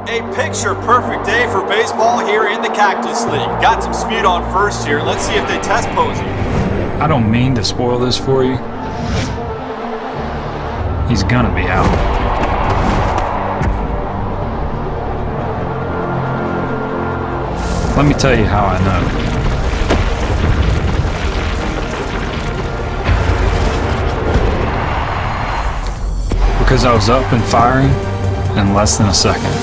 A picture-perfect day for baseball here in the Cactus League. Got some speed on first here. Let's see if they test Posey. I don't mean to spoil this for you. He's gonna be out. Let me tell you how I know. Because I was up and firing in less than a second.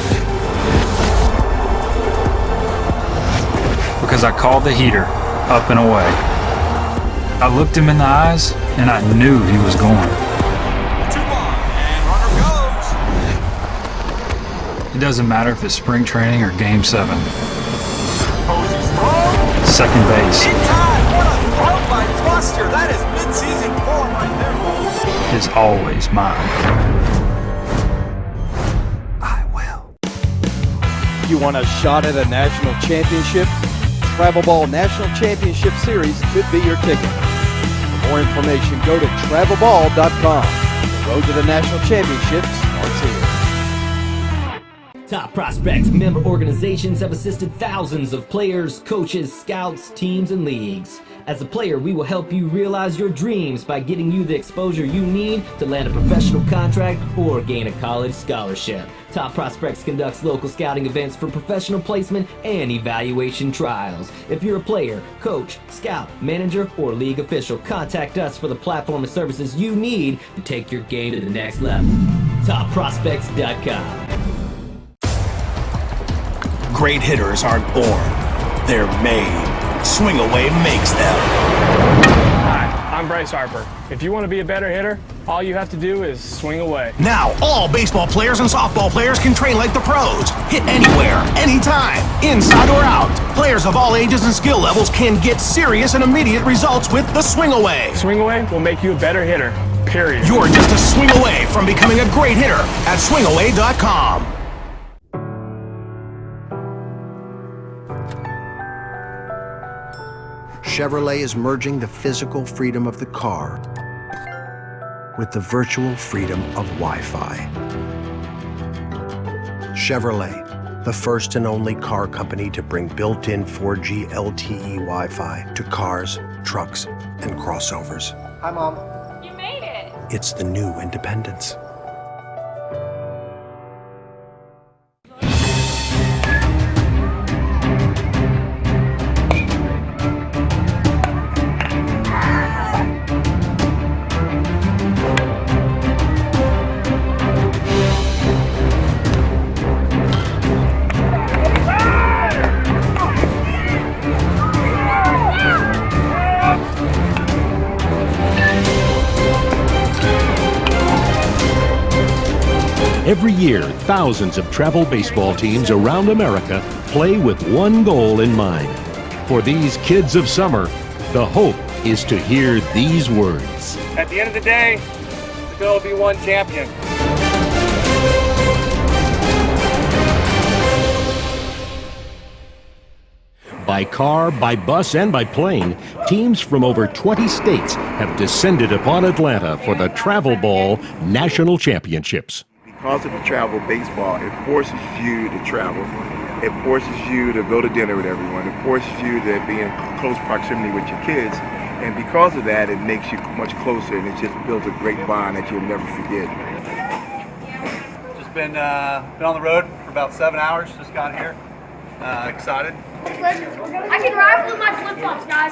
Because I called the heater up and away. I looked him in the eyes and I knew he was going. 2-1, and runner goes. It doesn't matter if it's spring training or game 7. Posey's throw. Second base In time. What a throw by Buster. That is mid-season form right there. is always mine. You want a shot at a national championship? Travelball National Championship Series could be your ticket. For more information, go to travelball.com. The road to the national championship starts here. Top Prospects member organizations have assisted thousands of players, coaches, scouts, teams, and leagues. As a player, we will help you realize your dreams by getting you the exposure you need to land a professional contract or gain a college scholarship. Top Prospects conducts local scouting events for professional placement and evaluation trials. If you're a player, coach, scout, manager, or league official, contact us for the platform and services you need to take your game to the next level. TopProspects.com. Great hitters aren't born, they're made. Swing Away makes them. Hi, I'm Bryce Harper. If you want to be a better hitter, all you have to do is swing away. Now, all baseball players and softball players can train like the pros. Hit anywhere, anytime, inside or out. Players of all ages and skill levels can get serious and immediate results with the Swing Away. Swing Away will make you a better hitter, period. You're just a swing away from becoming a great hitter at swingaway.com. Chevrolet is merging the physical freedom of the car with the virtual freedom of Wi-Fi. Chevrolet, the first and only car company to bring built-in 4G LTE Wi-Fi to cars, trucks, and crossovers. Hi, Mom. You made it. It's the new independence. Every year, thousands of travel baseball teams around America play with one goal in mind. For these kids of summer, the hope is to hear these words. At the end of the day, there will be one champion. By car, by bus, and by plane, teams from over 20 states have descended upon Atlanta for the Travelball National Championships. Because of the travel baseball, it forces you to travel. It forces you to go to dinner with everyone. It forces you to be in close proximity with your kids. And because of that, it makes you much closer, and it just builds a great bond that you'll never forget. Just been on the road for about 7 hours, just got here. Excited. I can ride with my flip-flops, guys.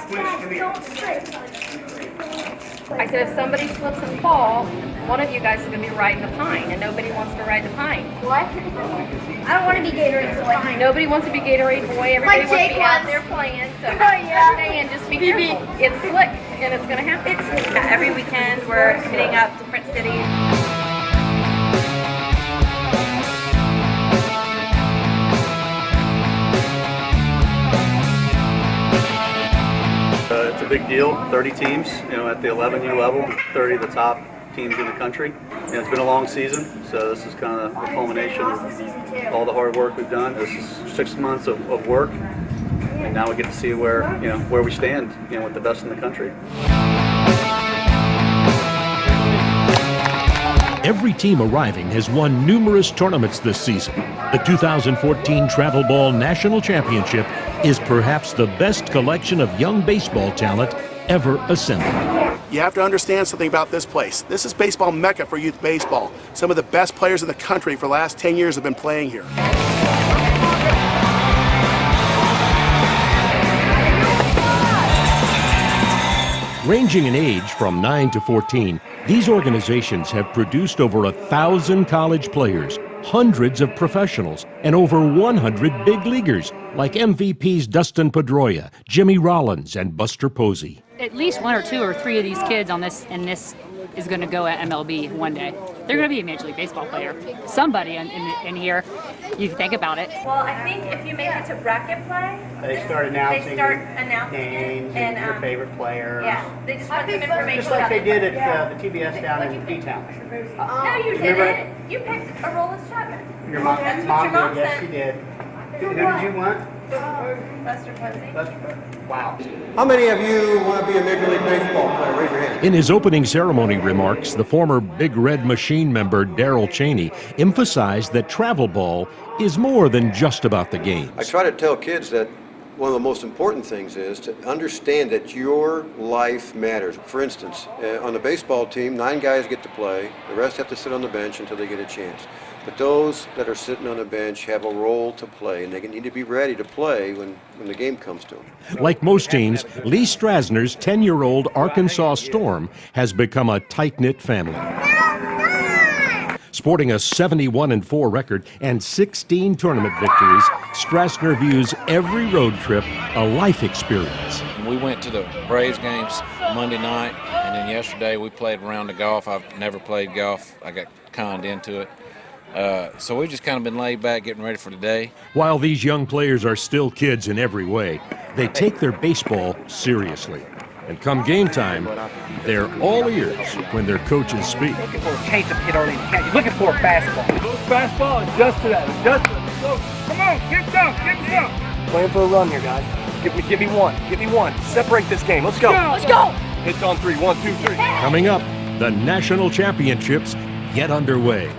I said if somebody slips and falls, one of you guys is going to be riding the pine, and nobody wants to ride the pine. What? I don't want to be Gatorade boy. Nobody wants to be Gatorade boy. Everybody wants to be out there playing. So stay in, just be careful. It's slick, and it's going to happen. Every weekend we're hitting up different cities. It's a big deal, 30 teams, at the 11U level, 30 of the top teams in the country. It's been a long season, so this is kind of the culmination of all the hard work we've done. This is 6 months of work, and now we get to see where we stand, with the best in the country. Every team arriving has won numerous tournaments this season. The 2014 Travelball National Championship is perhaps the best collection of young baseball talent ever assembled. You have to understand something about this place. This is baseball mecca for youth baseball. Some of the best players in the country for the last 10 years have been playing here. Ranging in age from 9 to 14, these organizations have produced over 1,000 college players, hundreds of professionals, and over 100 big leaguers like MVPs Dustin Pedroia, Jimmy Rollins, and Buster Posey. At least 1 or 2 or 3 of these kids on this is going to go at MLB one day. They're going to be a Major League Baseball player. Somebody in here, you think about it. Well, I think if you make it to bracket play, they start announcing games and your favorite players. Yeah, they just want some information. Just like they did at the TBS down in B-Town. No, you didn't. You picked a Rollins Chapman. Your mom, That's what your mom did. Yes, said. she did. Who did you want? Buster Posey. Wow. How many of you want to be a Major League Baseball player? Raise your hand. In his opening ceremony remarks, the former Big Red Machine member Darrell Cheney emphasized that travel ball is more than just about the games. I try to tell kids that one of the most important things is to understand that your life matters. For instance, on the baseball team, 9 guys get to play. The rest have to sit on the bench until they get a chance. But those that are sitting on the bench have a role to play, and they need to be ready to play when the game comes to them. Like most teams, Lee Strasner's 10-year-old Arkansas Storm has become a tight-knit family. Sporting a 71-4 record and 16 tournament victories, Strasner views every road trip a life experience. We went to the Braves games Monday night, and then yesterday we played around the golf. I've never played golf. I got conned into it. So we've just kind of been laid back, getting ready for the day. While these young players are still kids in every way, they take their baseball seriously. And come game time, they're all ears when their coaches speak. Looking for a change of hit early in the count. You're looking for a fastball. Fastball, adjust to that. Adjust to that. Go. Come on, get some. Playing for a run here, guys. Give me one. Give me one. Separate this game. Let's go. Let's go. Hits on 3. 1, 2, 3. Coming up, the national championships get underway.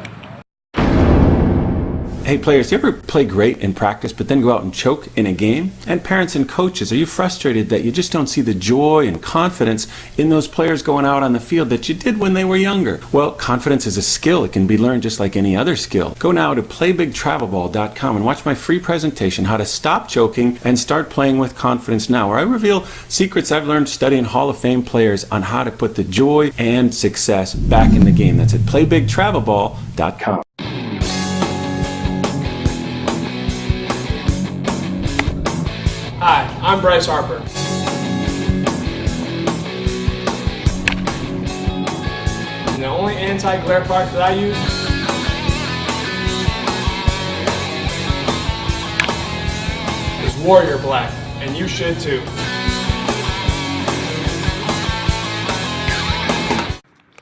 Hey players, you ever play great in practice but then go out and choke in a game? And parents and coaches, are you frustrated that you just don't see the joy and confidence in those players going out on the field that you did when they were younger? Well, confidence is a skill. It can be learned just like any other skill. Go now to playbigtravelball.com and watch my free presentation, How to Stop Choking and Start Playing with Confidence Now, where I reveal secrets I've learned studying Hall of Fame players on how to put the joy and success back in the game. That's at playbigtravelball.com. Hi, I'm Bryce Harper. And the only anti-glare product that I use is Warrior Black, and you should too.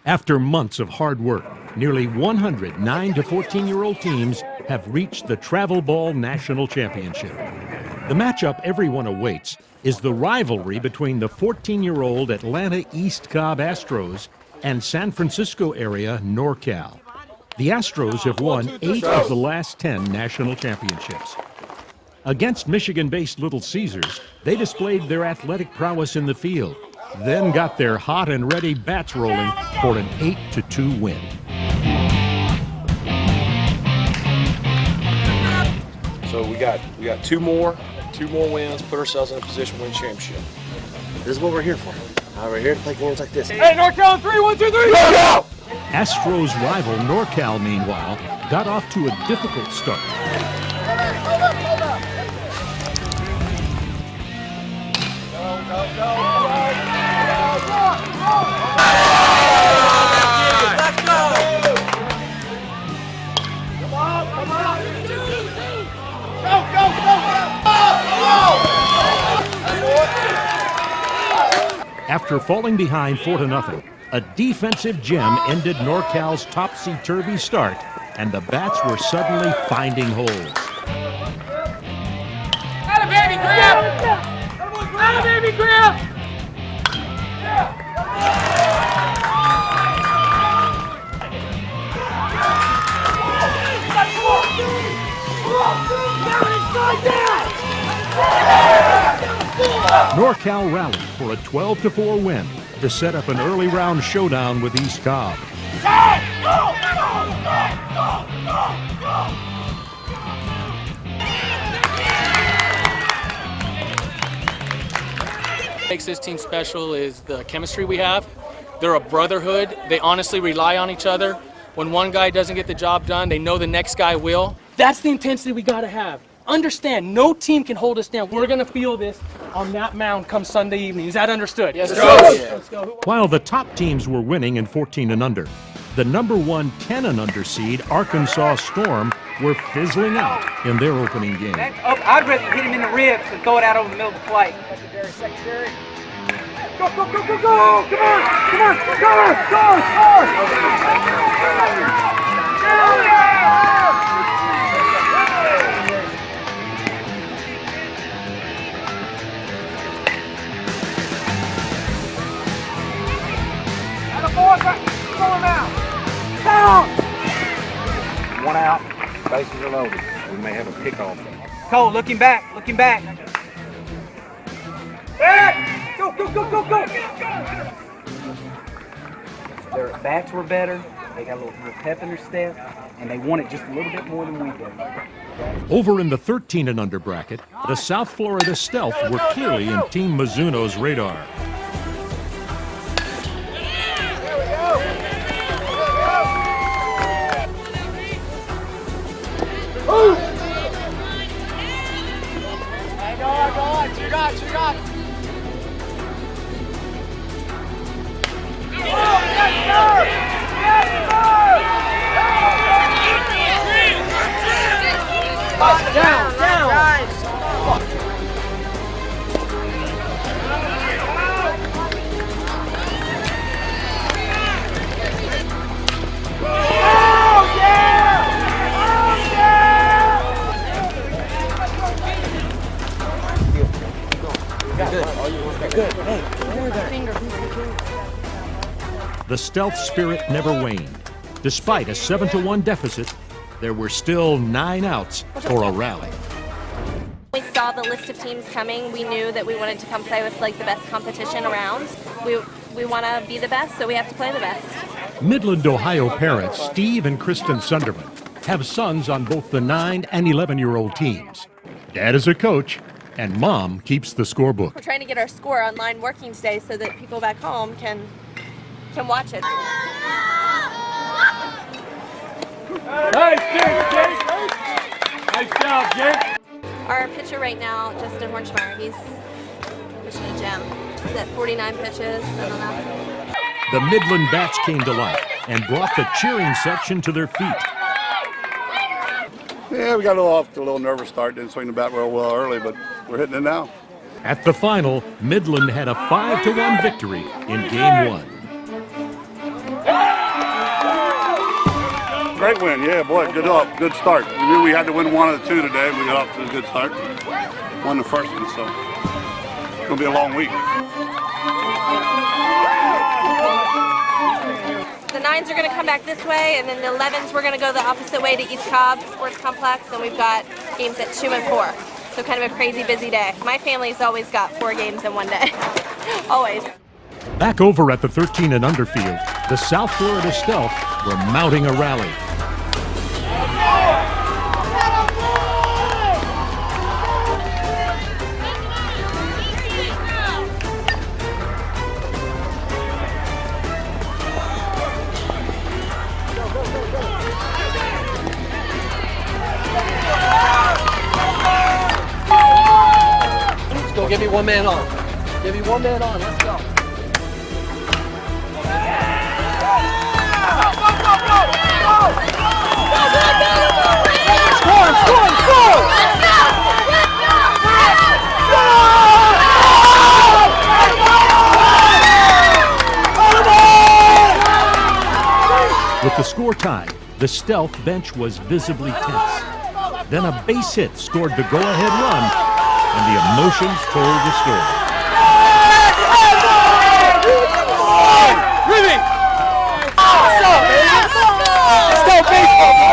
After months of hard work, nearly 100 9 to 14-year-old teams have reached the Travelball National Championship. The matchup everyone awaits is the rivalry between the 14-year-old Atlanta East Cobb Astros and San Francisco area NorCal. The Astros have won 8 of the last 10 national championships. Against Michigan-based Little Caesars, they displayed their athletic prowess in the field, then got their hot and ready bats rolling for an 8-2 win. So we got two more wins, put ourselves in a position to win championship. This is what we're here for. We're here to play games like this. Hey, NorCal, 3, 1, 2, 3, go! Astros rival NorCal, meanwhile, got off to a difficult start. After falling behind 4-0, a defensive gem ended NorCal's topsy-turvy start, and the bats were suddenly finding holes. Atta baby, Griff! Atta baby, Griff! NorCal rallied for a 12-4 win to set up an early round showdown with East Cobb. What makes this team special is the chemistry we have. They're a brotherhood. They honestly rely on each other. When one guy doesn't get the job done, they know the next guy will. That's the intensity we gotta have. Understand, no team can hold us down. We're gonna feel this on that mound come Sunday evening. Is that understood? Yes, sir. Let's go. While the top teams were winning in 14 and under, the number 1 10 and under seed Arkansas Storm were fizzling out in their opening game. I'd rather hit him in the ribs than throw it out over the middle of the plate. Secondary. Go, go, go, go, go! Come on! Come on! Go! One out, bases are loaded. We may have a pickoff. Cole, looking back, looking back. Back! Go, go, go, go, go! Their bats were better. They got a little more pep in their step, and they wanted just a little bit more than we did. Over in the 13 and under bracket, the South Florida Stealth were clearly in Team Mizuno's radar. You got. Down. The Stealth spirit never waned. Despite a 7-1 deficit, there were still 9 outs for a rally. We saw the list of teams coming. We knew that we wanted to come play with like the best competition around. We want to be the best, so we have to play the best. Midland, Ohio parents Steve and Kristen Sunderman have sons on both the 9 and 11-year-old teams. Dad is a coach, and Mom keeps the scorebook. We're trying to get our score online working today so that people back home can watch it. Nice, Jake! Nice job, Jake! Our pitcher right now, Justin Hornschmeyer, he's pitching a gem. He's at 49 pitches. I don't know. The Midland bats came to life and brought the cheering section to their feet. Yeah, we got off a little nervous start. Didn't swing the bat real well early, but we're hitting it now. At the final, Midland had a 5-1 victory in Game 1. Great win, yeah, boy, good start. We knew we had to win one of the two today. We got off to a good start. Won the first one, so it's gonna be a long week. The 9s are going to come back this way, and then the 11s we're going to go the opposite way to East Cobb Sports Complex, and we've got games at 2 and 4. So kind of a crazy busy day. My family's always got 4 games in one day. Always. Back over at the 13 and under field, the South Florida Stealth were mounting a rally. Let's go, give me one man on. Give me one man on, let's go. With the score tied, the Stealth bench was visibly tense. Then a base hit scored the go-ahead run, and the emotions told the story. Ribbing! What's up, man? Let's go, baseball!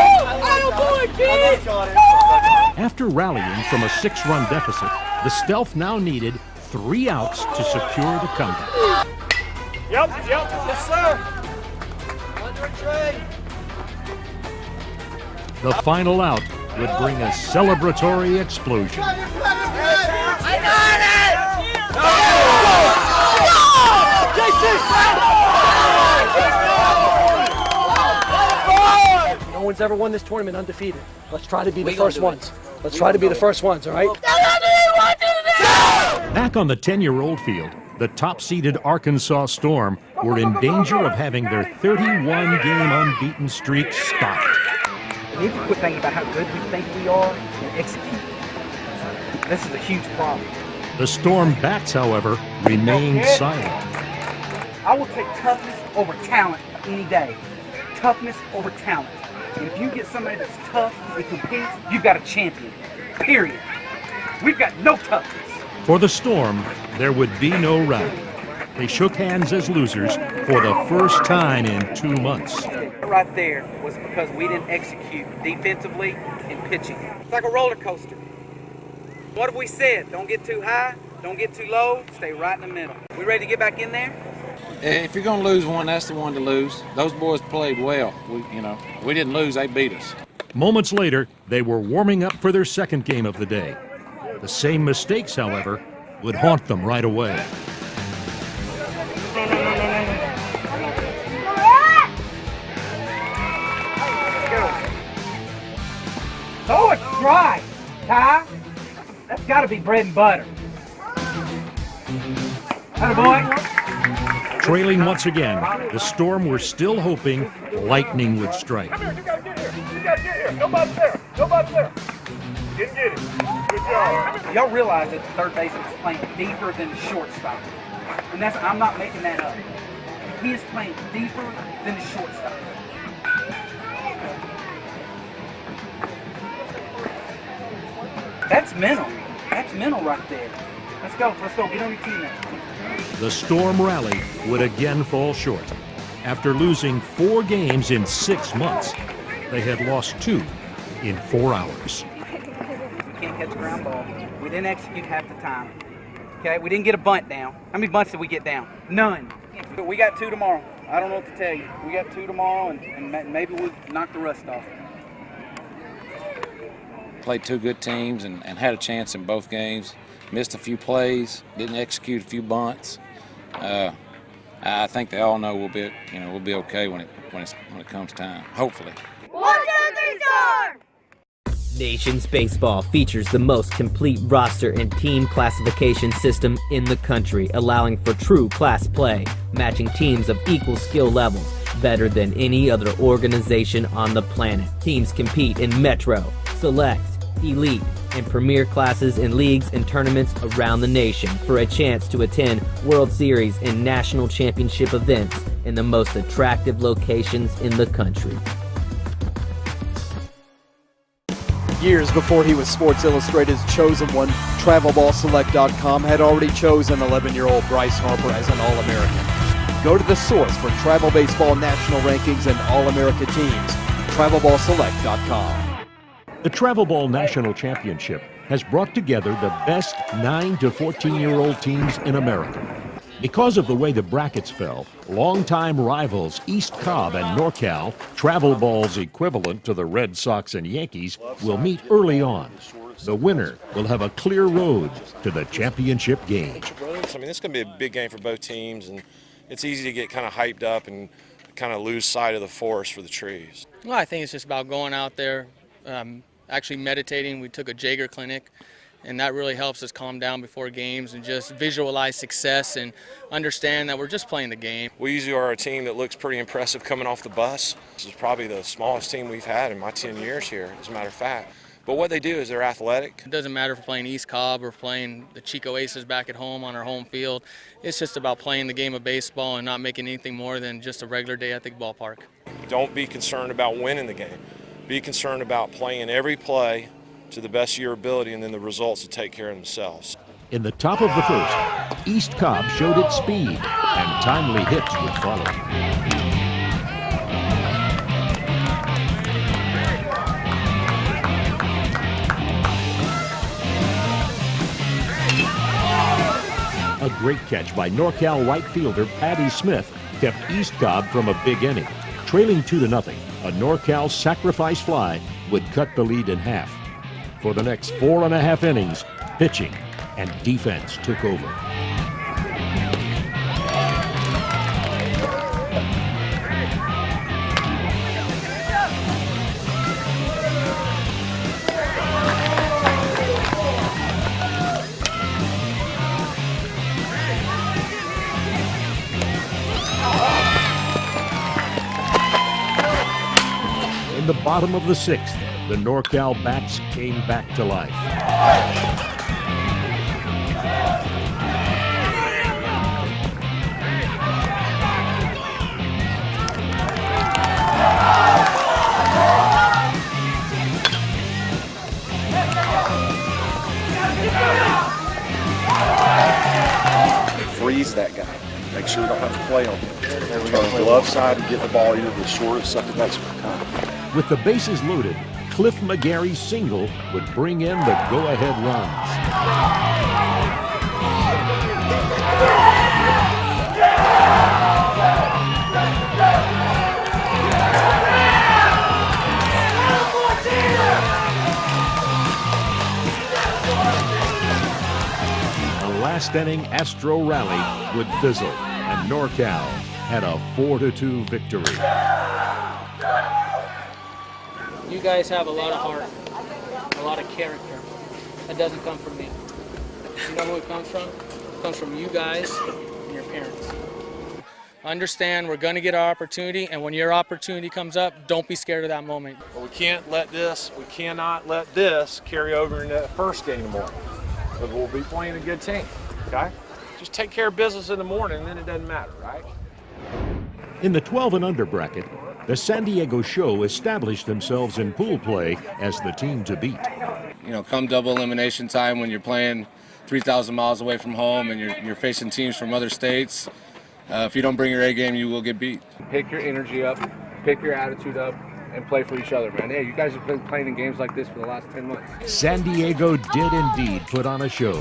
After rallying from a 6-run deficit, the Stealth now needed 3 outs to secure the comeback. Yep, yes sir. Under trade. The final out would bring a celebratory explosion. I got it! No one's ever won this tournament undefeated. Let's try to be the first ones. Let's try to be the first ones, all right? Back on the 10-year-old field, the top-seeded Arkansas Storm were in danger of having their 31-game unbeaten streak stopped. We need to quit thinking about how good we think we are and execute. This is a huge problem. The Storm bats, however, remained silent. I will take toughness over talent any day. Toughness over talent. And if you get somebody that's tough and competes, you've got a champion. Period. We've got no toughness. For the Storm, there would be no rally. They shook hands as losers for the first time in 2 months. Right there was because we didn't execute defensively and pitching. It's like a roller coaster. What have we said? Don't get too high, don't get too low, stay right in the middle. We ready to get back in there? If you're going to lose one, that's the one to lose. Those boys played well. We didn't lose, they beat us. Moments later, they were warming up for their second game of the day. The same mistakes, however, would haunt them right away. Oh, it's dry, Ty. That's got to be bread and butter. Attaboy. Trailing once again, the Storm were still hoping lightning would strike. Come here, you gotta get here. You gotta get here. Nobody's there. Nobody's there. Didn't get it. Good job. Y'all realize that the third baseman is playing deeper than the shortstop. And I'm not making that up. He is playing deeper than the shortstop. That's mental. That's mental right there. Let's go. Get on your team now. The Storm rally would again fall short. After losing 4 games in 6 months, they had lost 2 in 4 hours. Can't catch a ground ball. We didn't execute half the time. Okay, we didn't get a bunt down. How many bunts did we get down? None. But we got 2 tomorrow. I don't know what to tell you. We got 2 tomorrow, and maybe we'll knock the rust off. Played 2 good teams and had a chance in both games. Missed a few plays, didn't execute a few bunts. I think they all know we'll be okay when it comes time. Hopefully. 1, 2, 3, score! Nations Baseball features the most complete roster and team classification system in the country, allowing for true class play, matching teams of equal skill levels better than any other organization on the planet. Teams compete in Metro, Select, Elite, and Premier classes in leagues and tournaments around the nation for a chance to attend World Series and National Championship events in the most attractive locations in the country. Years before he was Sports Illustrated's chosen one, TravelballSelect.com had already chosen 11-year-old Bryce Harper as an All-American. Go to the source for travel baseball national rankings and All-America teams, TravelballSelect.com. The Travelball National Championship has brought together the best 9 to 14-year-old teams in America. Because of the way the brackets fell, longtime rivals East Cobb and NorCal, Travelball's equivalent to the Red Sox and Yankees, will meet early on. The winner will have a clear road to the championship game. I mean, this is going to be a big game for both teams, and it's easy to get kind of hyped up and kind of lose sight of the forest for the trees. Well, I think it's just about going out there, actually meditating. We took a Jaeger clinic, and that really helps us calm down before games and just visualize success and understand that we're just playing the game. We usually are a team that looks pretty impressive coming off the bus. This is probably the smallest team we've had in my 10 years here, as a matter of fact. But what they do is they're athletic. It doesn't matter if we're playing East Cobb or playing the Chico Aces back at home on our home field. It's just about playing the game of baseball and not making anything more than just a regular day at the ballpark. Don't be concerned about winning the game. Be concerned about playing every play to the best of your ability, and then the results will take care of themselves. In the top of the first, East Cobb showed its speed, and timely hits would follow. A great catch by NorCal right fielder Patty Smith kept East Cobb from a big inning. Trailing 2-0, a NorCal sacrifice fly would cut the lead in half. For the next 4.5 innings, pitching and defense took over. In the bottom of the 6th, the NorCal bats came back to life. Freeze that guy. Make sure we don't have to play on him. And we go to the glove side and get the ball into the shortest second baseman. With the bases loaded, Cliff McGarry's single would bring in the go-ahead runs. The last inning Astro rally would fizzle, and NorCal had a 4-2 victory. You guys have a lot of heart, a lot of character. That doesn't come from me. You know who it comes from? It comes from you guys and your parents. Understand we're going to get our opportunity, and when your opportunity comes up, don't be scared of that moment. But we cannot let this carry over into that first game tomorrow. Because we'll be playing a good team, okay? Just take care of business in the morning, and then it doesn't matter, right? In the 12 and under bracket, the San Diego Show established themselves in pool play as the team to beat. You know, come double elimination time when you're playing 3,000 miles away from home and you're facing teams from other states, if you don't bring your A game, you will get beat. Pick your energy up, pick your attitude up, and play for each other, man. Hey, you guys have been playing in games like this for the last 10 months. San Diego did indeed put on a show,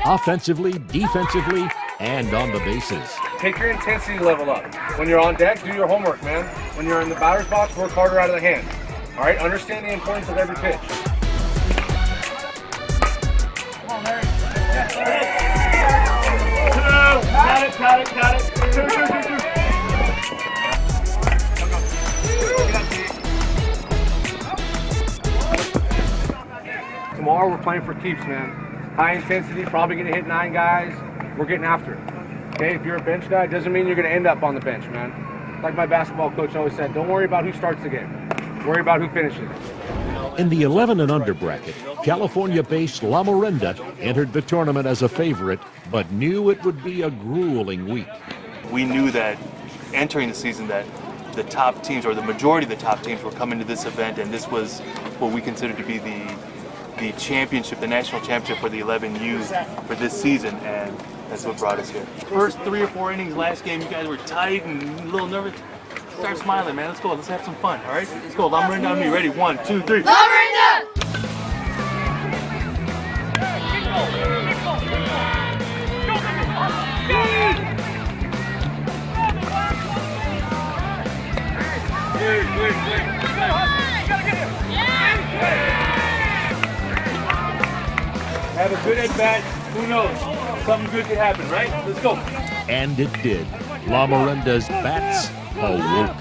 offensively, defensively, and on the bases. Take your intensity level up. When you're on deck, do your homework, man. When you're in the batter's box, work harder out of the hand. All right, understand the importance of every pitch. Come on, Larry. Got it. 2. Tomorrow we're playing for keeps, man. High intensity, probably gonna hit 9 guys. We're getting after it. Okay, if you're a bench guy, it doesn't mean you're gonna end up on the bench, man. Like my basketball coach always said, don't worry about who starts the game. Worry about who finishes. In the 11 and under bracket, California-based La Miranda entered the tournament as a favorite, but knew it would be a grueling week. We knew that entering the season that the top teams, or the majority of the top teams, were coming to this event, and this was what we considered to be the championship, the national championship for the 11U for this season, and that's what brought us here. First 3 or 4 innings last game, you guys were tight and a little nervous. Start smiling, man. Let's go. Let's have some fun, all right? Let's go. La Miranda on me. Ready? 1, 2, 3. La Miranda! Have a good at-bat. Who knows? Something good could happen, right? Let's go. And it did. La Miranda's bats awoke.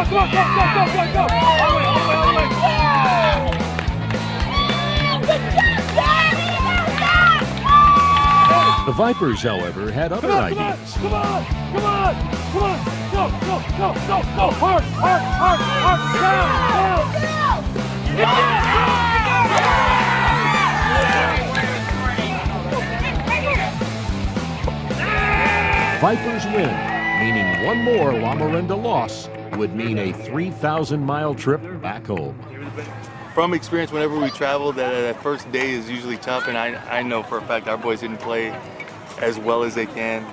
Go! All the way! The Vipers, however, had other ideas. Come on! Go! Hard! Down! Vipers win, meaning one more La Miranda loss would mean a 3,000-mile trip back home. From experience, whenever we travel, that first day is usually tough, and I know for a fact our boys didn't play as well as they can.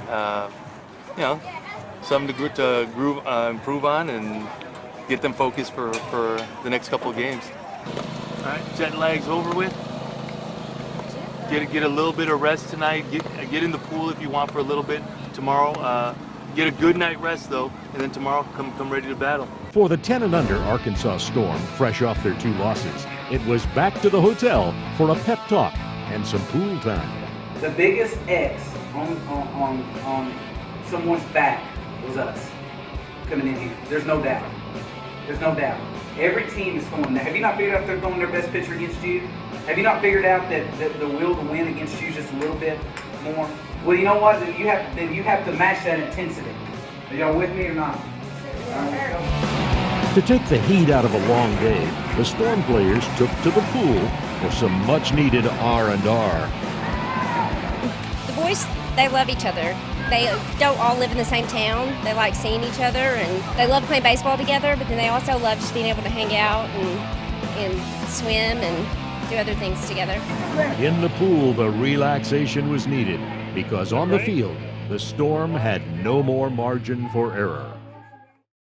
You know, something to improve on and get them focused for the next couple of games. All right, jet lag's over with. Get a little bit of rest tonight. Get in the pool if you want for a little bit tomorrow. Get a good night rest though, and then tomorrow come ready to battle. For the 10 and under Arkansas Storm, fresh off their 2 losses, it was back to the hotel for a pep talk and some pool time. The biggest X on someone's back was us coming in here. There's no doubt. There's no doubt. Every team is going there. Have you not figured out they're throwing their best pitcher against you? Have you not figured out that the will to win against you is just a little bit more? Well, you know what? Then you have to match that intensity. Are y'all with me or not? To take the heat out of a long day, the Storm players took to the pool for some much-needed R&R. The boys, they love each other. They don't all live in the same town. They like seeing each other, and they love playing baseball together, but then they also love just being able to hang out and swim and do other things together. In the pool, the relaxation was needed because on the field, the Storm had no more margin for error.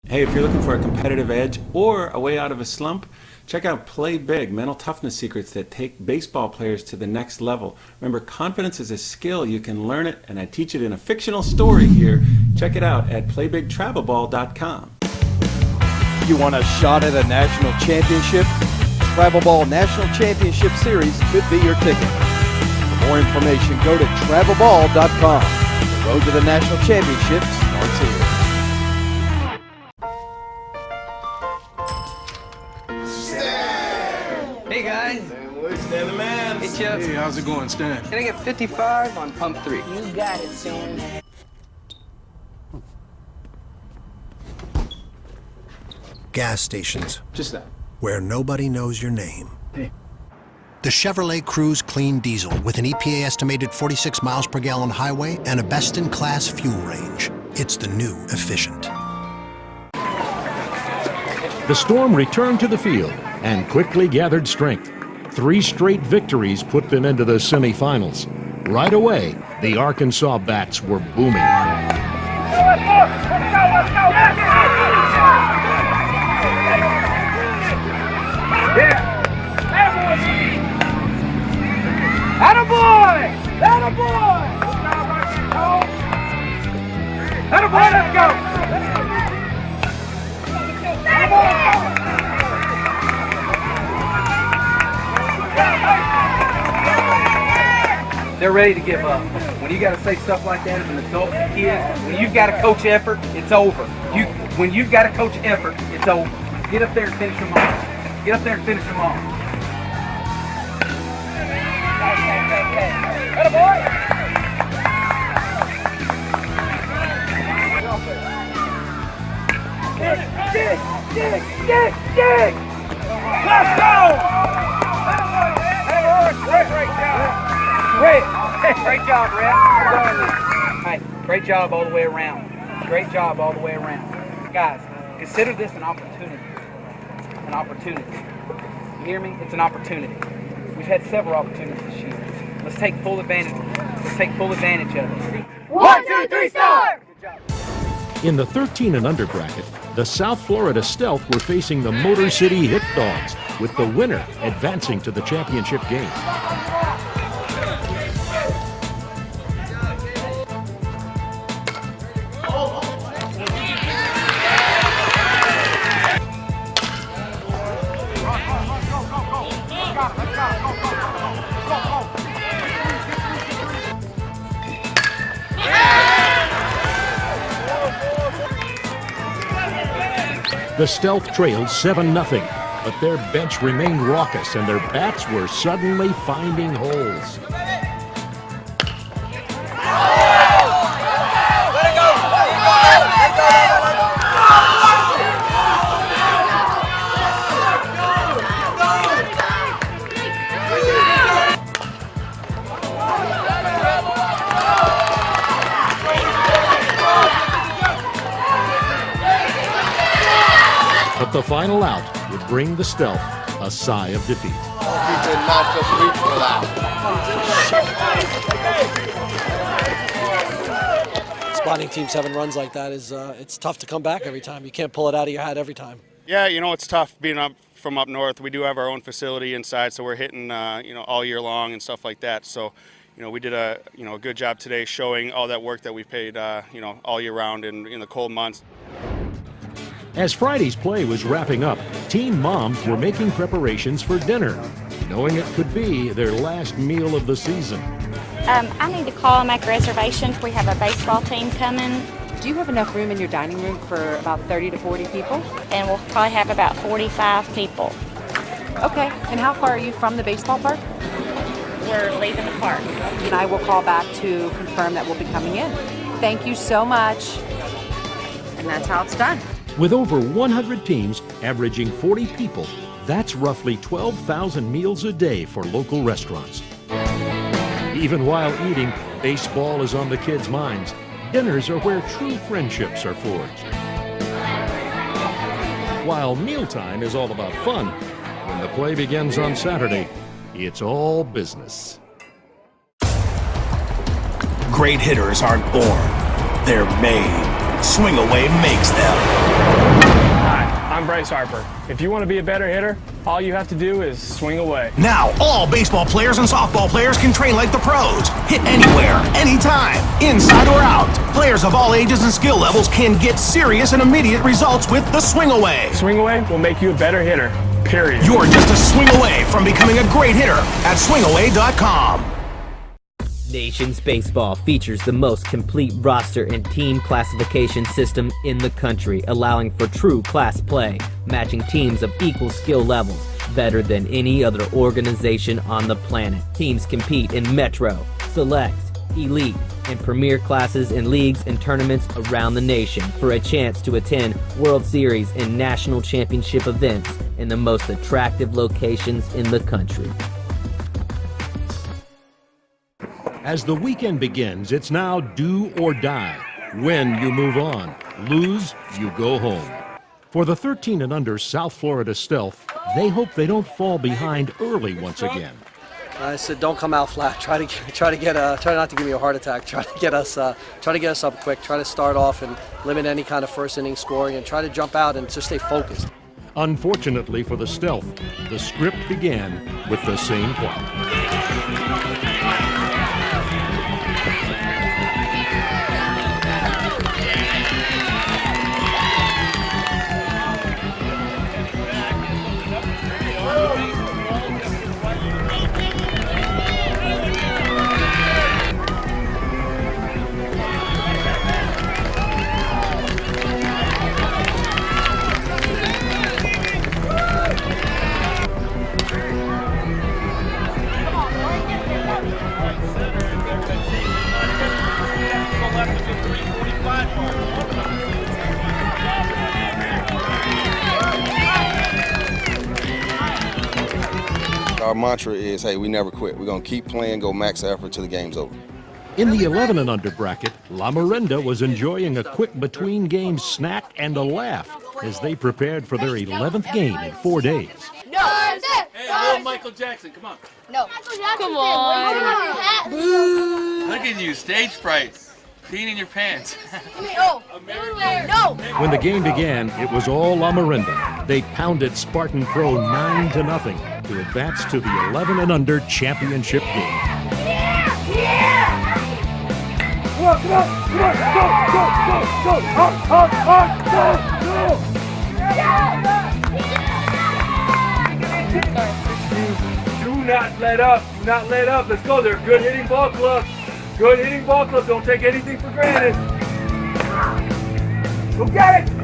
Hey, if you're looking for a competitive edge or a way out of a slump, check out Play Big, mental toughness secrets that take baseball players to the next level. Remember, confidence is a skill. You can learn it, and I teach it in a fictional story here. Check it out at playbigtravelball.com. You want a shot at a national championship? Travelball National Championship Series could be your ticket. For more information, go to travelball.com. The road to the national championship starts here. Hey guys. Stan the man. Hey Chip. Hey, how's it going, Stan? Can I get 55 on pump 3? You got it, Stan. Gas stations. Just that. Where nobody knows your name. Hey. The Chevrolet Cruze Clean Diesel with an EPA estimated 46 miles per gallon highway and a best-in-class fuel range. It's the new Efficient. The Storm returned to the field and quickly gathered strength. 3 straight victories put them into the semifinals. Right away, the Arkansas bats were booming. Attaboy! Attaboy! Attaboy, let's go! They're ready to give up. When you got to say stuff like that as an adult to kids, when you've got to coach effort, it's over. When you've got to coach effort, it's over. Get up there and finish them off. Get up there and finish them off. Dig! Let's go! Great job, Rhett. Hey, great job all the way around. Great job all the way around. Guys, consider this an opportunity. An opportunity. You hear me? It's an opportunity. We've had several opportunities this year. Let's take full advantage. Let's take full advantage of it. 1, 2, 3, start! In the 13 and under bracket, the South Florida Stealth were facing the Motor City Hit Dogs, with the winner advancing to the championship game. The Stealth trailed 7-0, but their bench remained raucous and their bats were suddenly finding holes. But the final out would bring the Stealth a sigh of defeat. You did not just reach for that. Spotting teams having runs like that is it's tough to come back every time. You can't pull it out of your hat every time. Yeah, it's tough being from up north. We do have our own facility inside, so we're hitting, all year long and stuff like that. So, we did a good job today showing all that work that we paid, all year round in the cold months. As Friday's play was wrapping up, team moms were making preparations for dinner, knowing it could be their last meal of the season. I need to call and make reservations. We have a baseball team coming. Do you have enough room in your dining room for about 30 to 40 people? And we'll probably have about 45 people. Okay, and how far are you from the baseball park? We're leaving the park. And I will call back to confirm that we'll be coming in. Thank you so much. And that's how it's done. With over 100 teams averaging 40 people, that's roughly 12,000 meals a day for local restaurants. Even while eating, baseball is on the kids' minds. Dinners are where true friendships are forged. While mealtime is all about fun, when the play begins on Saturday, it's all business. Great hitters aren't born, they're made. Swing Away makes them. Hi, I'm Bryce Harper. If you want to be a better hitter, all you have to do is swing away. Now, all baseball players and softball players can train like the pros. Hit anywhere, anytime, inside or out. Players of all ages and skill levels can get serious and immediate results with the Swing Away. Swing Away will make you a better hitter, period. You're just a swing away from becoming a great hitter at swingaway.com. Nations Baseball features the most complete roster and team classification system in the country, allowing for true class play, matching teams of equal skill levels better than any other organization on the planet. Teams compete in Metro, Select, Elite, and Premier classes in leagues and tournaments around the nation for a chance to attend World Series and National Championship events in the most attractive locations in the country. As the weekend begins, it's now do or die. Win, you move on. Lose, you go home. For the 13 and under South Florida Stealth, they hope they don't fall behind early once again. I said, don't come out flat. Try not to give me a heart attack. Try to get us up quick. Try to start off and limit any kind of first inning scoring, and try to jump out and just stay focused. Unfortunately for the Stealth, the script began with the same plot. Our mantra is, hey, we never quit. We're going to keep playing, go max effort till the game's over. In the 11 and under bracket, La Miranda was enjoying a quick between-game snack and a laugh as they prepared for their 11th game in 4 days. No! Hey, little Michael Jackson, come on. No. Come on. Look at you, stage fright. Peeing in your pants. No. No. When the game began, it was all La Miranda. They pounded Spartan Pro 9-0 to advance to the 11 and under championship game. Yeah! Come on, come on, come on, go! Do not let up, do not let up. Let's go, they're a good hitting ball club. Good hitting ball club, don't take anything for granted. Go get it!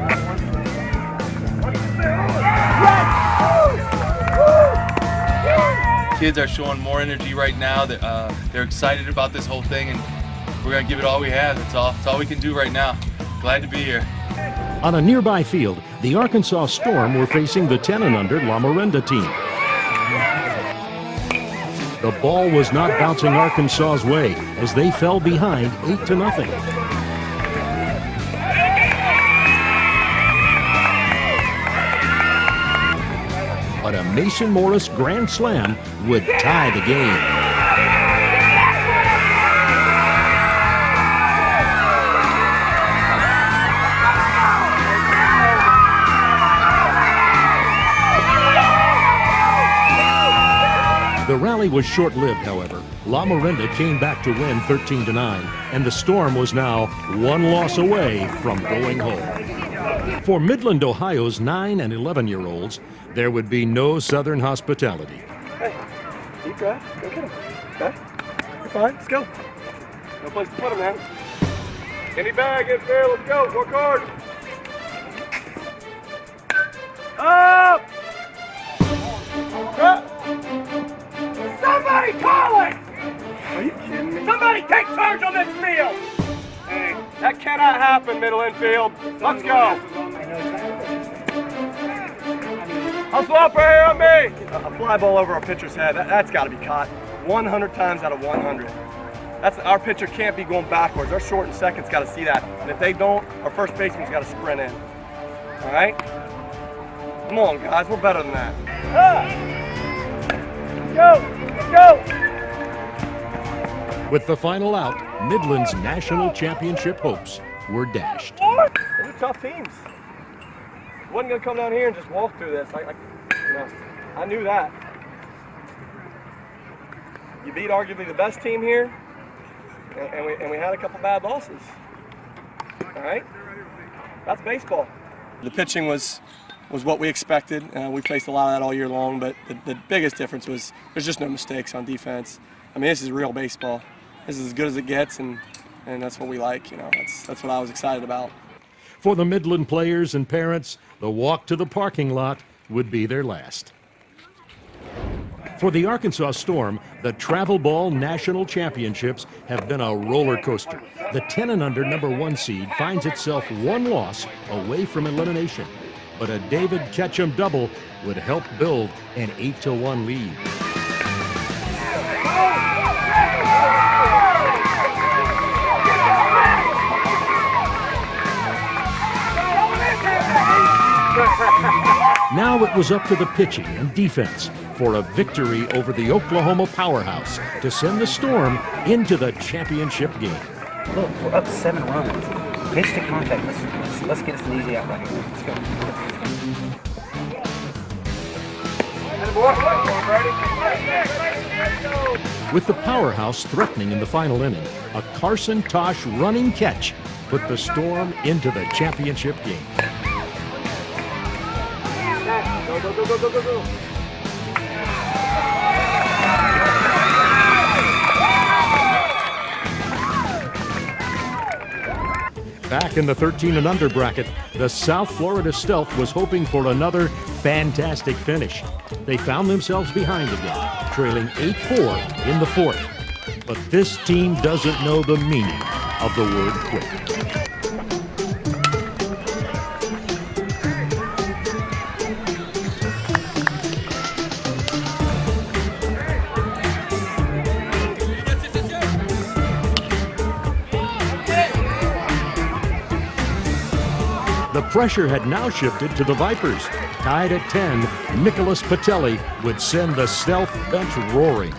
Kids are showing more energy right now. They're excited about this whole thing, and we're going to give it all we have. That's all we can do right now. Glad to be here. On a nearby field, the Arkansas Storm were facing the 10 and under La Miranda team. The ball was not bouncing Arkansas's way as they fell behind 8-0. But a Mason Morris grand slam would tie the game. rally was short-lived, however. La Miranda came back to win 13-9, and the Storm was now one loss away from going home. For Midland, Ohio's 9 and 11-year-olds, there would be no Southern hospitality. Hey, deep breath. Go get him. Okay? You're fine. Let's go. No place to put him, man. Any bag in there. Let's go. Work hard. Up! Somebody call it! Are you kidding me? Somebody take charge on this field! Hey, that cannot happen, middle infield. Let's go. Hustle up right here on me! A fly ball over our pitcher's head, that's got to be caught 100 times out of 100. Our pitcher can't be going backwards. Our short and second's got to see that. And if they don't, our first baseman's got to sprint in. All right? Come on, guys. We're better than that. Let's go! With the final out, Midland's national championship hopes were dashed. Those are tough teams. I wasn't going to come down here and just walk through this. I knew that. You beat arguably the best team here, and we had a couple bad losses. All right? That's baseball. The pitching was what we expected. We faced a lot of that all year long, but the biggest difference was there's just no mistakes on defense. I mean, this is real baseball. This is as good as it gets, and that's what we like. That's what I was excited about. For the Midland players and parents, the walk to the parking lot would be their last. For the Arkansas Storm, the Travelball National Championships have been a roller coaster. The 10 and under #1 seed finds itself one loss away from elimination. But a David Ketchum double would help build an 8-1 lead. Now it was up to the pitching and defense for a victory over the Oklahoma powerhouse to send the Storm into the championship game. Look, we're up 7 runs. Pitch to contact. Let's get us an easy out right here. Let's go. With the powerhouse threatening in the final inning, a Carson Tosh running catch put the Storm into the championship game. Go. Back in the 13 and under bracket, the South Florida Stealth was hoping for another fantastic finish. They found themselves behind again, trailing 8-4 in the fourth. But this team doesn't know the meaning of the word quit. The pressure had now shifted to the Vipers. Tied at 10, Nicholas Patelli would send the Stealth bench roaring.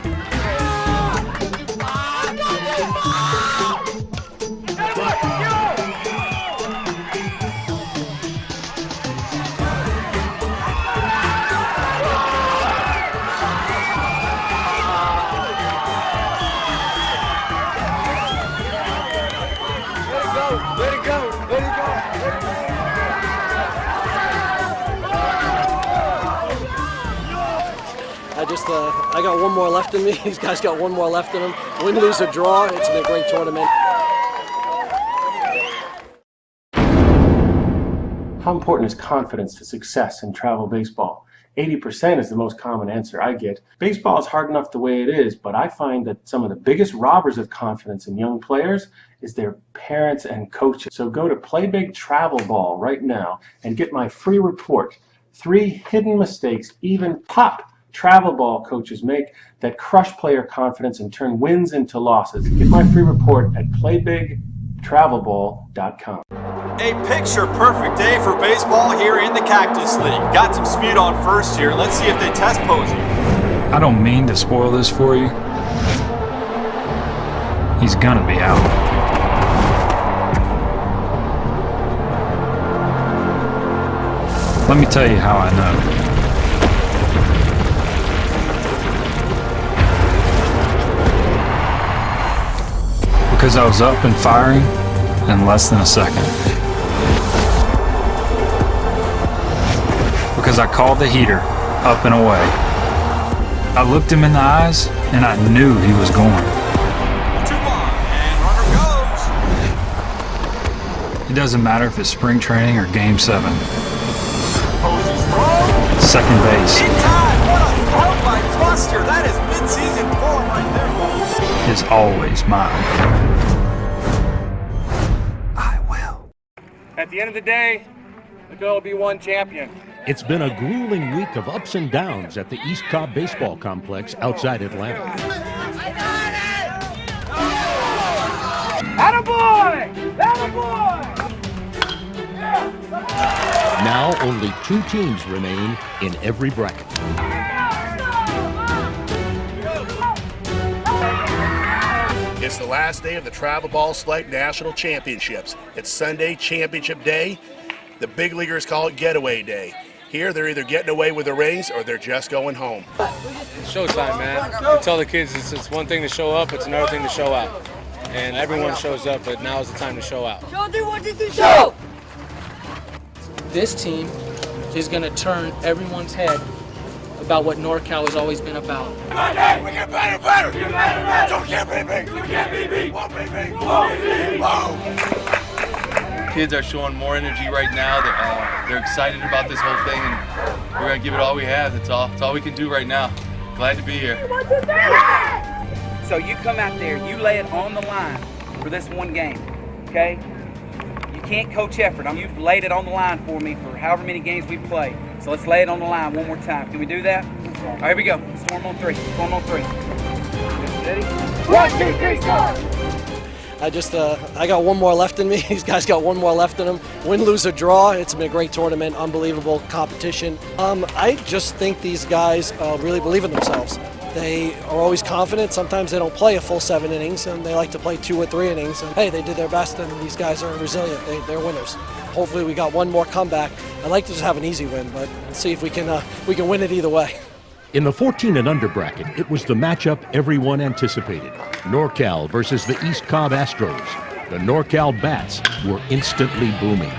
Let it go. I got one more left in me. These guys got one more left in them. Win, lose, or draw, it's been a great tournament. How important is confidence to success in travel baseball? 80% is the most common answer I get. Baseball is hard enough the way it is, but I find that some of the biggest robbers of confidence in young players is their parents and coaches. So go to Play Big Travelball right now and get my free report. 3 hidden mistakes even top travel ball coaches make that crush player confidence and turn wins into losses. Get my free report at playbigtravelball.com. A picture-perfect day for baseball here in the Cactus League. Got some speed on first here. Let's see if they test Posey. I don't mean to spoil this for you. He's gonna be out. Let me tell you how I know. Because I was up and firing in less than a second. Because I called the heater up and away. I looked him in the eyes and I knew he was going. 2 on, and runner goes. It doesn't matter if it's spring training or game 7. Posey's throw. Second base In time. What a throw by Buster. That is mid-season form right there, folks. is always mine. At the end of the day, the goal will be one champion. It's been a grueling week of ups and downs at the East Cobb Baseball Complex outside Atlanta. Attaboy! Attaboy! Now only 2 teams remain in every bracket. It's the last day of the Travelball Select National Championships. It's Sunday Championship Day. The big leaguers call it Getaway Day. Here, they're either getting away with the rings or they're just going home. It's showtime, man. I tell the kids it's one thing to show up, it's another thing to show out. And everyone shows up, but now is the time to show out. Show! This team is going to turn everyone's head about what NorCal has always been about. We get better! You can't beat me! You can't beat me! Won't beat me! Won't beat me! Whoa! Kids are showing more energy right now. They're excited about this whole thing, and we're gonna give it all we have. That's all we can do right now. Glad to be here. So you come out there, you lay it on the line for this one game, okay? You can't coach effort. You've laid it on the line for me for however many games we've played. So let's lay it on the line one more time. Can we do that? All right, here we go. Storm on 3. Storm on 3. Ready? 1, 2, 3, start! I got one more left in me. These guys got one more left in them. Win, lose, or draw. It's been a great tournament, unbelievable competition. I just think these guys really believe in themselves. They are always confident. Sometimes they don't play a full 7 innings, and they like to play 2 or 3 innings. And hey, they did their best, and these guys are resilient. They're winners. Hopefully, we got one more comeback. I'd like to just have an easy win, but let's see if we can win it either way. In the 14 and under bracket, it was the matchup everyone anticipated. NorCal versus the East Cobb Astros. The NorCal Bats were instantly booming.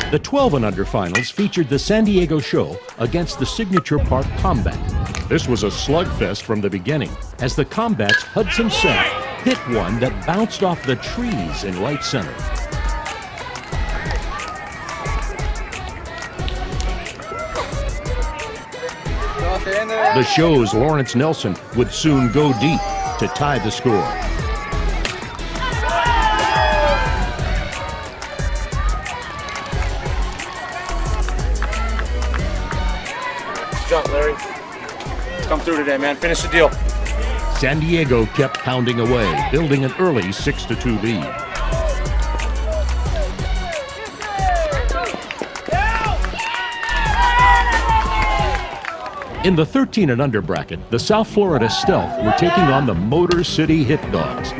The 12 and under finals featured the San Diego Show against the Signature Park Combat. This was a slugfest from the beginning, as the Combat's Hudson Seth hit one that bounced off the trees in right center. The Show's Lawrence Nelson would soon go deep to tie the score. Jump, Larry. Come through today, man. Finish the deal. San Diego kept pounding away, building an early 6-2 lead. In the 13 and under bracket, the South Florida Stealth were taking on the Motor City Hit Dogs.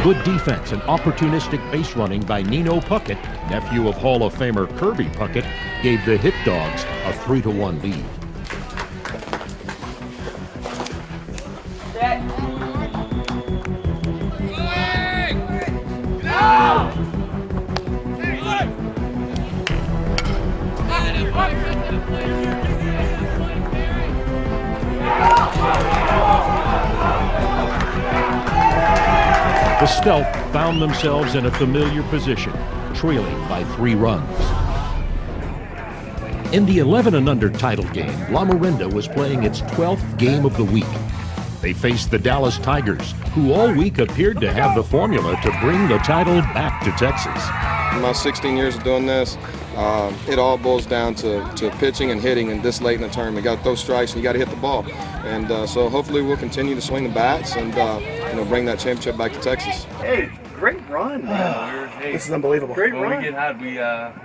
Good defense and opportunistic base running by Nino Puckett, nephew of Hall of Famer Kirby Puckett, gave the Hit Dogs a 3-1 lead. The Stealth found themselves in a familiar position, trailing by 3 runs. In the 11 and under title game, La Miranda was playing its 12th game of the week. They faced the Dallas Tigers, who all week appeared to have the formula to bring the title back to Texas. In my 16 years of doing this, it all boils down to pitching and hitting and this late in the tournament. You got to throw strikes and you got to hit the ball. And so hopefully we'll continue to swing the bats and bring that championship back to Texas. Hey, great run, man. This is unbelievable. Great run. We get hot,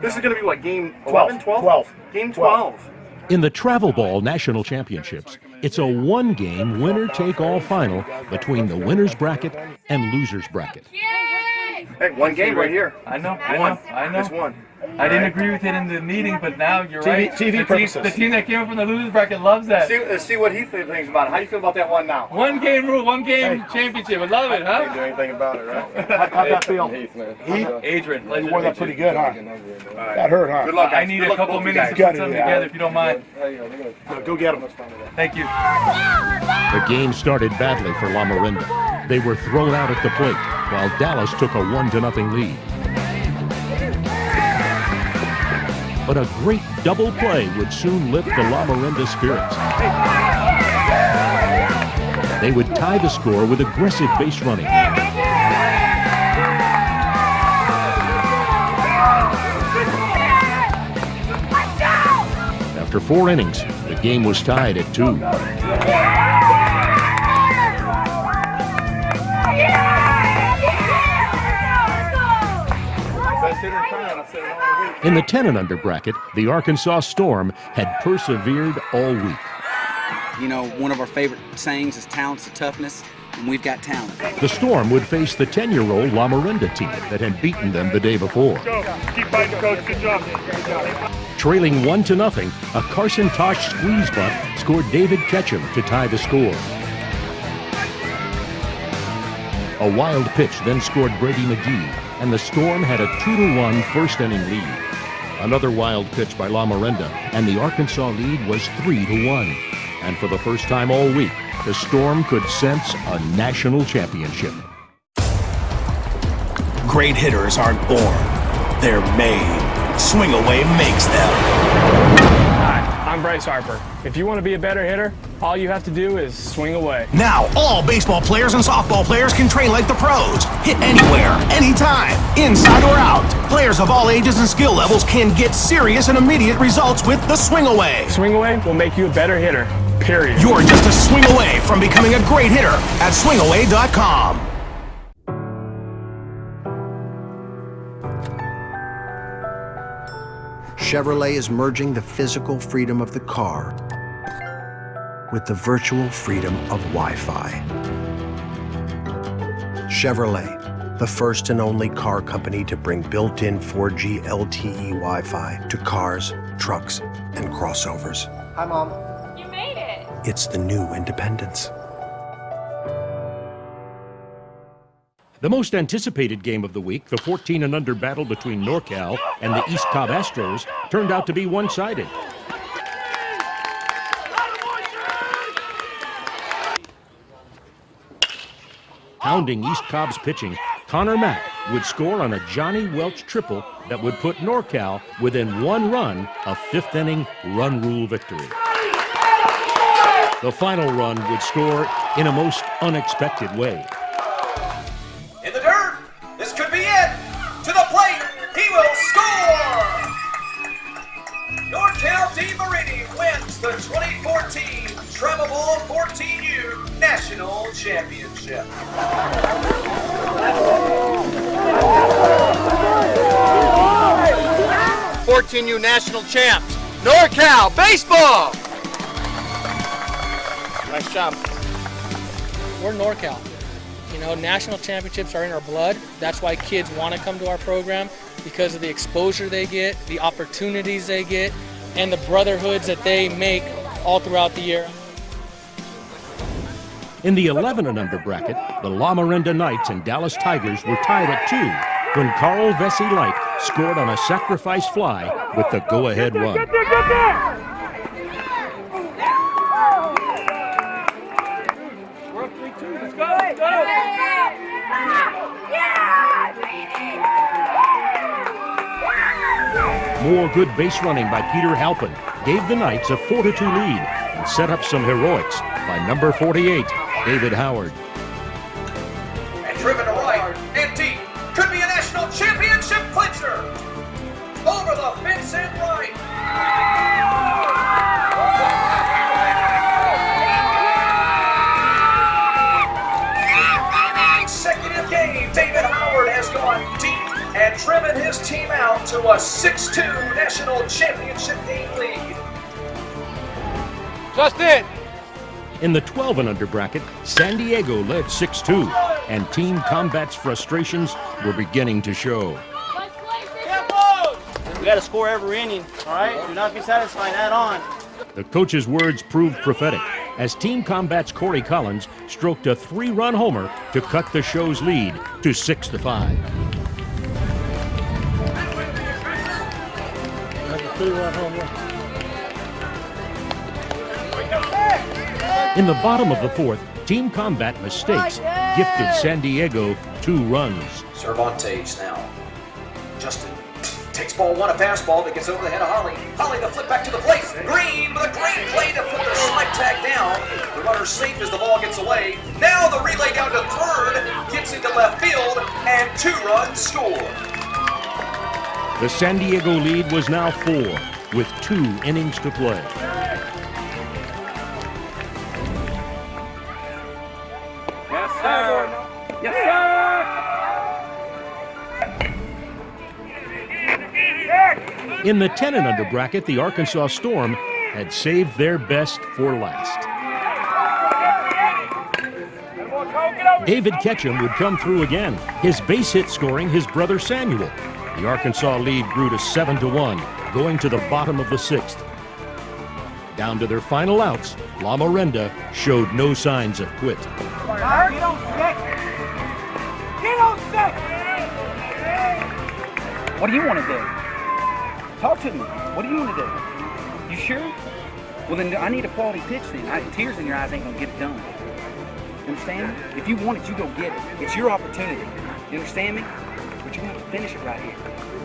This is going to be what, game 11, 12? Game 12. In the Travelball National Championships, it's a one-game winner-take-all final between the winner's bracket and loser's bracket. Hey, one game right here. I know. It's one. I didn't agree with it in the meeting, but now you're right. TV purposes. The team that came up from the losers bracket loves that. Let's see what he thinks about it. How do you feel about that one now? One game rule, one game championship. I love it, huh? Can't do anything about it, right? How'd that feel? Heath, Adrian. You wore that pretty good, huh? That hurt, huh? Good luck, guys. I need a couple minutes to put something together, if you don't mind. Go get them. Thank you. The game started badly for La Miranda. They were thrown out at the plate, while Dallas took a 1-0 lead. But a great double play would soon lift the La Miranda spirits. They would tie the score with aggressive base running. After 4 innings, the game was tied at 2. In the 10 and under bracket, the Arkansas Storm had persevered all week. You know, one of our favorite sayings is talent's the toughness, and we've got talent. The Storm would face the 10-year-old La Miranda team that had beaten them the day before. Go. Keep fighting, Coach. Good job. Trailing 1-0, a Carson Tosh squeeze bunt scored David Ketchum to tie the score. A wild pitch then scored Brady McGee, and the Storm had a 2-1 first-inning lead. Another wild pitch by La Miranda, and the Arkansas lead was 3-1. And for the first time all week, the Storm could sense a national championship. Great hitters aren't born, they're made. Swing Away makes them. Hi, I'm Bryce Harper. If you want to be a better hitter, all you have to do is swing away. Now, all baseball players and softball players can train like the pros. Hit anywhere, anytime, inside or out. Players of all ages and skill levels can get serious and immediate results with the Swing Away. Swing Away will make you a better hitter, period. You're just a swing away from becoming a great hitter at swingaway.com. Chevrolet is merging the physical freedom of the car with the virtual freedom of Wi-Fi. Chevrolet, the first and only car company to bring built-in 4G LTE Wi-Fi to cars, trucks, and crossovers. Hi, Mom. You made it. It's the new independence. The most anticipated game of the week, the 14 and under battle between NorCal and the East Cobb Astros, turned out to be one-sided. Pounding East Cobb's pitching, Connor Mack would score on a Johnny Welch triple that would put NorCal within 1 run of 5th inning run rule victory. The final run would score in a most unexpected way. In the dirt, this could be it. To the plate, he will score. NorCal D. Marini wins the 2014 Travelball 14U National Championship. 14U National Champs, NorCal Baseball. Nice job. We're NorCal. You know, national championships are in our blood. That's why kids want to come to our program, because of the exposure they get, the opportunities they get, and the brotherhoods that they make all throughout the year. In the 11 and under bracket, the La Miranda Knights and Dallas Tigers were tied at 2 when Carl Vesey Light scored on a sacrifice fly with the go-ahead run. Get there! We're up 3-2. Let's go! Let's go! More good base running by Peter Halpin gave the Knights a 4-2 lead and set up some heroics by number 48, David Howard. And driven to right and deep, could be a national championship clincher. over the fence and right. Consecutive game, David Howard has gone deep and driven his team out to a 6-2 national championship game lead. Justin! In the 12 and under bracket, San Diego led 6-2, and Team Combat's frustrations were beginning to show. We got to score every inning, all right? Do not be satisfied, add on. The coach's words proved prophetic as Team Combat's Corey Collins stroked a 3-run homer to cut the show's lead to 6-5. That's a 3-run homer. In the bottom of the fourth, Team Combat mistakes gifted San Diego 2 runs. Cervantes now. Justin takes ball one, a fastball that gets over the head of Holly. Holly, the flip back to the plate. Green with a great play to put the slide tag down. The runner safe as the ball gets away. Now the relay down to third, gets into left field, and 2 runs score. The San Diego lead was now 4, with 2 innings to play. Yes, sir. Yes, sir. In the 10 and under bracket, the Arkansas Storm had saved their best for last. David Ketchum would come through again, his base hit scoring his brother Samuel. The Arkansas lead grew to 7-1, going to the bottom of the 6th. Down to their final outs, La Miranda showed no signs of quit. Get on set. Get on set. What do you want to do? Talk to me. What do you want to do? You sure? Well, then I need a quality pitch then. Tears in your eyes ain't going to get it done. You understand me? If you want it, you go get it. It's your opportunity. You understand me? But you're going to have to finish it right here.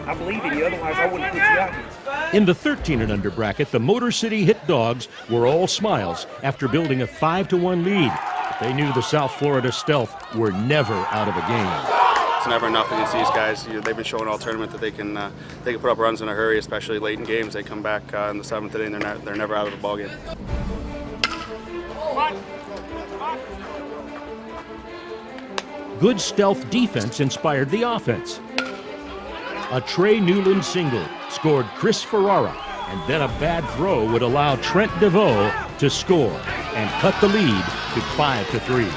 I believe in you, otherwise I wouldn't put you out here. In the 13 and under bracket, the Motor City Hit Dogs were all smiles after building a 5-1 lead. But they knew the South Florida Stealth were never out of a game. It's never enough against these guys. They've been showing all tournament that they can put up runs in a hurry, especially late in games. They come back in the 7th inning. They're never out of the ball game. Good stealth defense inspired the offense. A Trey Newland single scored Chris Ferrara, and then a bad throw would allow Trent DeVoe to score and cut the lead to 5-3.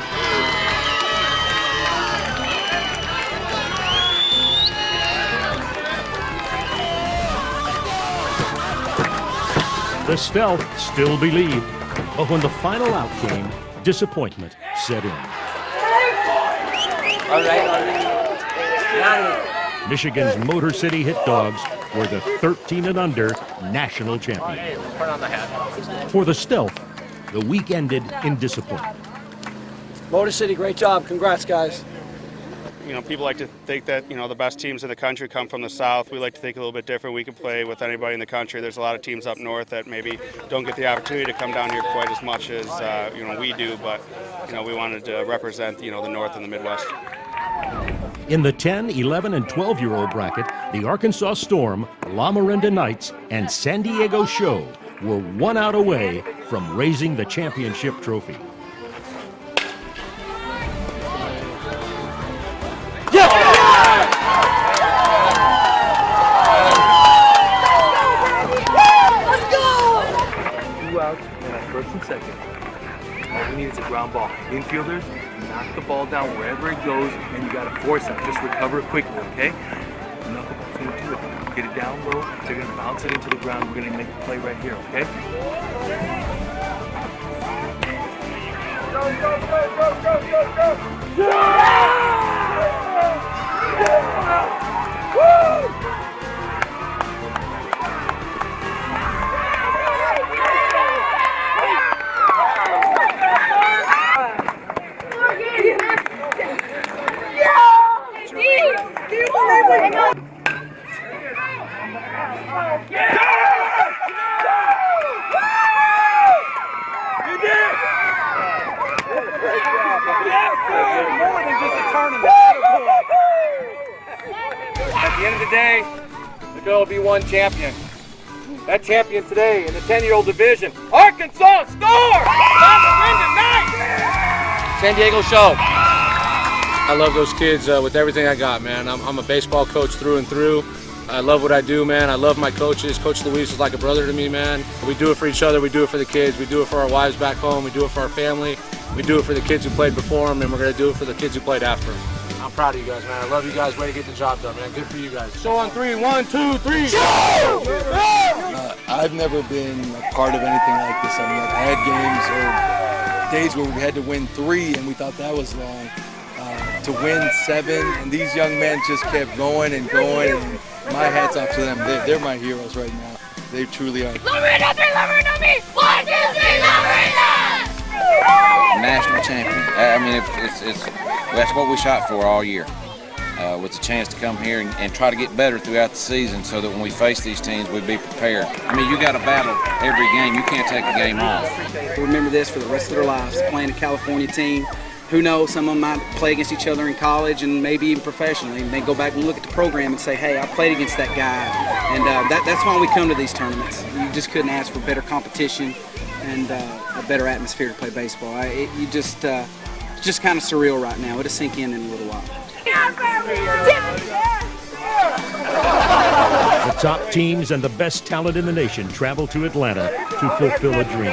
The Stealth still believed, but when the final out came, disappointment set in. Michigan's Motor City Hit Dogs were the 13 and under national champions. For the Stealth, the week ended in disappointment. Motor City, great job. Congrats, guys. You know, people like to think that, the best teams in the country come from the South. We like to think a little bit different. We can play with anybody in the country. There's a lot of teams up north that maybe don't get the opportunity to come down here quite as much as, we do. But, we wanted to represent, the North and the Midwest. In the 10, 11, and 12-year-old bracket, the Arkansas Storm, La Miranda Knights, and San Diego Show were 1 out away from raising the championship trophy. First and second. All we need is a ground ball. Infielders, knock the ball down wherever it goes, and you gotta force it. Just recover it quickly, okay? Knuckleball's gonna do it. Get it down low. They're gonna bounce it into the ground. We're gonna make the play right here, okay? Go, go, go, go, go, go, go! Yeah! Yeah! Woo! At the end of the day, the Still be one champion. That champion today in the 10-year-old division, Arkansas Star! Time to win tonight! San Diego Show. I love those kids with everything I got, man. I'm a baseball coach through and through. I love what I do, man. I love my coaches. Coach Luis is like a brother to me, man. We do it for each other. We do it for the kids. We do it for our wives back home. We do it for our family. We do it for the kids who played before them, and we're going to do it for the kids who played after them. I'm proud of you guys, man. I love you guys. Way to get the job done, man. Good for you guys. Show on 3. 1, 2, 3. Show! I've never been a part of anything like this. I mean, I've had games or days where we had to win 3 and we thought that was long. To win 7, and these young men just kept going and going, and my hat's off to them. They're my heroes right now. They truly are. Lorena, 3, Lorena, me! 1, 2, 3, Lorena! National champion. I mean, that's what we shot for all year. With the chance to come here and try to get better throughout the season so that when we face these teams, we'd be prepared. I mean, you got to battle every game. You can't take a game off. Remember this for the rest of their lives, playing a California team. Who knows, some of them might play against each other in college and maybe even professionally. And they go back and look at the program and say, hey, I played against that guy. And that's why we come to these tournaments. You just couldn't ask for better competition and a better atmosphere to play baseball. It's just kind of surreal right now. It'll sink in a little while. The top teams and the best talent in the nation travel to Atlanta to fulfill a dream.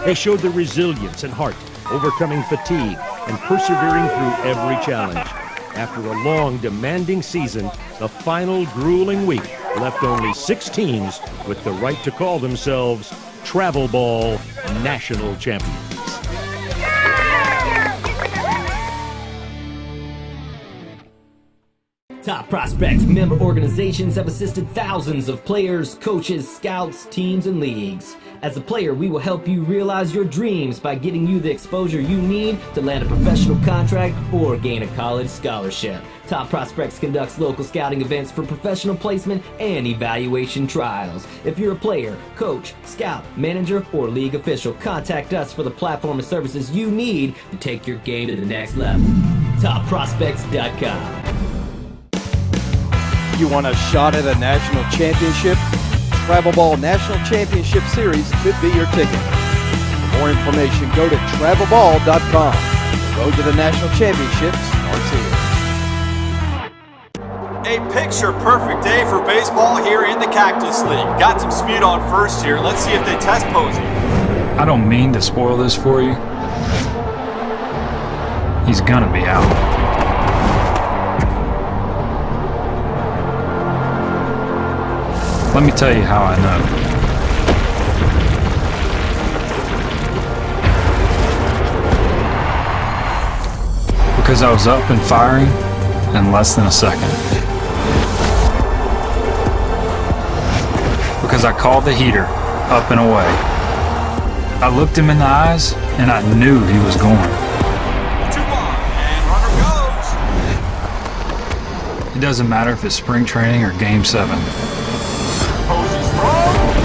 They showed their resilience and heart, overcoming fatigue and persevering through every challenge. After a long, demanding season, the final grueling week left only 6 teams with the right to call themselves Travelball National Champions. Top Prospects member organizations have assisted thousands of players, coaches, scouts, teams, and leagues. As a player, we will help you realize your dreams by getting you the exposure you need to land a professional contract or gain a college scholarship. Top Prospects conducts local scouting events for professional placement and evaluation trials. If you're a player, coach, scout, manager, or league official, contact us for the platform and services you need to take your game to the next level. TopProspects.com. You want a shot at a national championship? Travelball National Championship Series could be your ticket. For more information, go to travelball.com. The road to the national championship starts here. A picture-perfect day for baseball here in the Cactus League. Got some speed on first here. Let's see if they test Posey. I don't mean to spoil this for you. He's gonna be out. Let me tell you how I know. Because I was up and firing in less than a second. Because I called the heater up and away. I looked him in the eyes and I knew he was going. 2-1, and runner goes. It doesn't matter if it's spring training or game 7.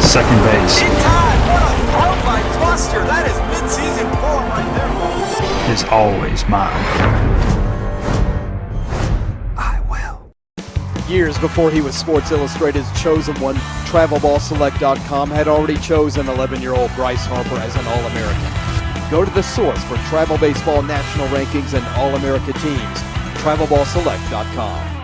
Second base. In time, what a throw by Buster. That is mid-season form right there, folks. Is always mine. Years before he was Sports Illustrated's chosen one, TravelballSelect.com had already chosen 11-year-old Bryce Harper as an All-American. Go to the source for travel baseball national rankings and All-America teams, TravelballSelect.com.